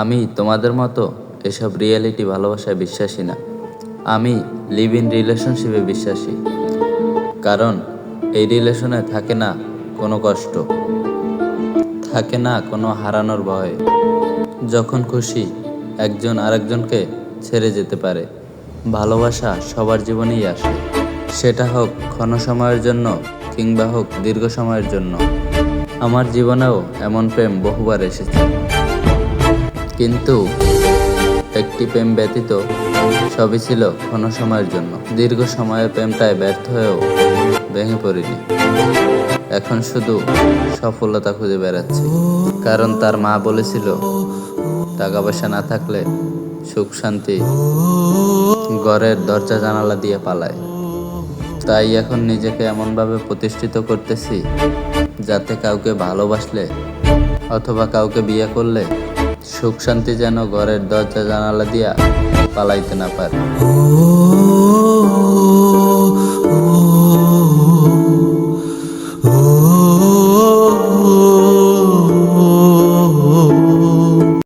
আমি তোমাদের মতো এসব রিয়েলিটি ভালোবাসায় বিশ্বাসী না। আমি লিভ ইন রিলেশনশিপে বিশ্বাসী। কারণ এই রিলেশনে থাকে না কোনো কষ্ট, থাকে না কোনো হারানোর ভয়। যখন খুশি একজন আরেকজনকে ছেড়ে যেতে পারে। ভালোবাসা সবার জীবনেই আসে, সেটা হোক ক্ষণ সময়ের জন্য কিংবা হোক দীর্ঘ সময়ের জন্য। আমার জীবনেও এমন প্রেম বহুবার এসেছে, কিন্তু একটি প্রেম ব্যতীত সবই ছিল ক্ষণ সময়ের জন্য। দীর্ঘ সময়ের প্রেমটায় ব্যর্থ হয়েও ভেঙে পড়িনি। এখন শুধু সফলতা খুঁজে বেড়াচ্ছি। কারণ তার মা বলেছিল, টাকা পয়সা না থাকলে সুখ শান্তি ঘরের দরজা জানালা দিয়ে পালায়। তাই এখন নিজেকে এমনভাবে প্রতিষ্ঠিত করতেছি, যাতে কাউকে ভালোবাসলে অথবা কাউকে বিয়ে করলে সুখ শান্তি যেন ঘরের দরজা জানালা দিয়া পালাইতে না পারে।